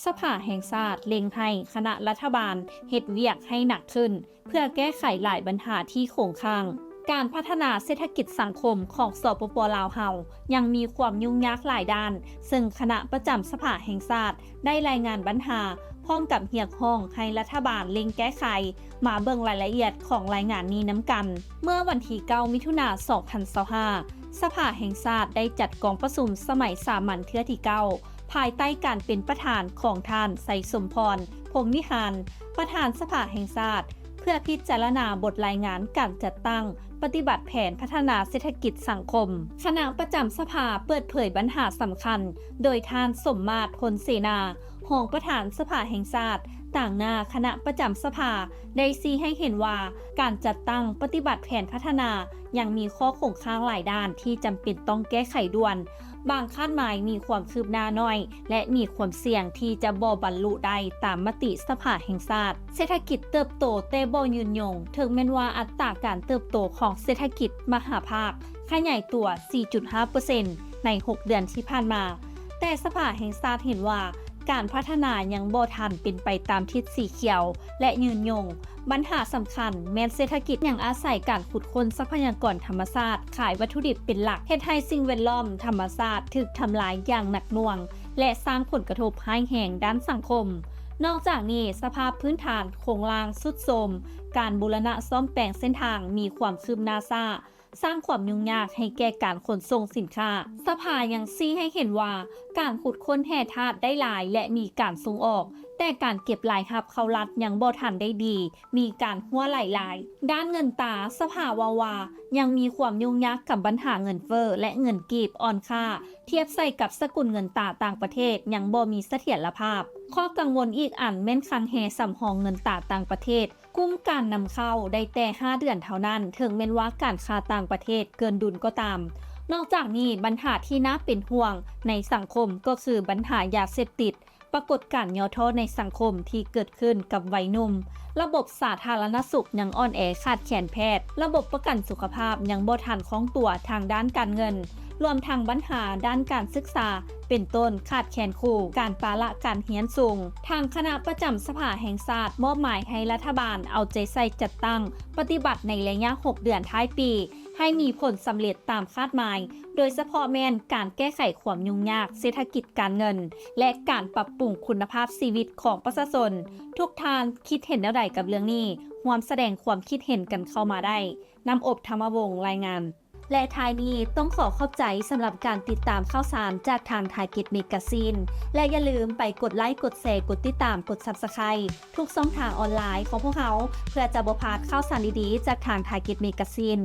สภาแห่งชาติเล็งให้คณะรัฐบาลเฮ็ดเวียกให้หนักขึ้นเพื่อแก้ไขหลายปัญหาที่คงค้างการพัฒนาเศรษฐกิจสังคมของสปป.ลาวเฮายังมีความยุ่งยากหลายด้านซึ่งคณะประจำสภาแห่งชาติได้รายงานปัญหาพร้อมกับเรียกร้องให้รัฐบาลเร่งแก้ไขมาเบิ่งรายละเอียดของรายงานนี้น้ำกันเมื่อวันที่9มิถุนายน2025สภาแห่งชาติได้จัดกองประชุมสมัยสามัญเทื่อที่9ภายใต้การเป็นประธานของท่านไสสมพรพงษ์นิหารประธานสภาแห่งชาติเพื่อพิจารณาบทรายงานการจัดตั้งปฏิบัติแผนพัฒนาเศรษฐกิจสังคมคณะประจำสภาเปิดเผยปัญหาสำคัญโดยท่านสมมาตร พลเสนารองประธานสภาแห่งชาติต่างหน้าคณะประจำสภาได้ชี้ให้เห็นว่าการจัดตั้งปฏิบัติแผนพัฒนายังมีข้อคงค้างหลายด้านที่จำเป็นต้องแก้ไขด่วนบางคาดหมายมีความคืบหน้าน้อยและมีความเสี่ยงที่จะบ่บรรลุได้ตามมติสภาแห่งชาติเศรษฐกิจเติบโตแต่บ่ยืนยงถึงแม้ว่าอัตราการเติบโตของเศรษฐกิจมหาภาคขยายตัว 4.5% ใน 6 เดือนที่ผ่านมาแต่สภาแห่งชาติเห็นว่าการพัฒนายังบ่ทันเป็นไปตามทิศสีเขียวและยืนยงปัญหาสำคัญแม้เศรษฐกิจยังอาศัยการขุดค้นทรัพยากรธรรมชาติขายวัตถุดิบเป็นหลักเฮ็ดให้สิ่งแวดล้อมธรรมชาติถูกทำลายอย่างหนักหน่วงและสร้างผลกระทบร้ายแรงด้านสังคมนอกจากนี้สภาพพื้นฐานโครงล่างทรุดโทรมการบูรณะซ่อมแปลงเส้นทางมีความคืบหน้าช้าสร้างความยุ่งยากให้แก่การขนส่งสินค้าสภายังชี้ให้เห็นว่าการขุดค้นแร่ธาตุได้หลายและมีการส่งออกแต่การเก็บรายรับเข้ารัฐยังบ่ทันได้ดีมีการหัวไหลหลายด้านเงินตราสภาวายังมีความยุ่งยากกับปัญหาเงินเฟ้อและเงินกีบอ่อนค่าเทียบใส่กับสกุลเงินตราต่างประเทศยังบ่มีเสถียรภาพข้อกังวลอีกอันแม่นคันแฮสำรองเงินตราต่างประเทศกุ้มการนำเข้าได้แต่5 เดือนเท่านั้นถึงแม้ว่าการค้าต่างประเทศเกินดุลก็ตามนอกจากนี้ปัญหาที่น่าเป็นห่วงในสังคมก็คือปัญหายาเสพติดปรากฏการณ์ย่อท้อในสังคมที่เกิดขึ้นกับวัยหนุ่มระบบสาธารณสุขยังอ่อนแอขาดแคลนแพทย์ระบบประกันสุขภาพยังบ่ทันคล่องตัวทางด้านการเงินรวมทั้งปัญหาด้านการศึกษาเป็นต้นขาดแคลนครูการปาละการเรียนสูงทางคณะประจำสภาแห่งชาติมอบหมายให้รัฐบาลเอาใจใส่จัดตั้งปฏิบัติในระยะ6 เดือนท้ายปีให้มีผลสำเร็จตามคาดหมายโดยเฉพาะแม่นการแก้ไขความยุ่งยากเศรษฐกิจการเงินและการปรับปรุงคุณภาพชีวิตของประชาชนทุกท่านคิดเห็นแนวใดกับเรื่องนี้ร่วมแสดงความคิดเห็นกันเข้ามาได้นำอบธรรมวงศ์รายงานและท้ายนี้ต้องขอขอบใจสำหรับการติดตามข่าวสารจากทางไทยกิจเมกาซีนและอย่าลืมไปกดไลค์กดแชร์กดติดตามกด Subscribe ทุกช่องทางออนไลน์ของพวกเขาเพื่อจะบ่พลาดข่าวสารดีๆจากทางไทยกิจเมกาซีน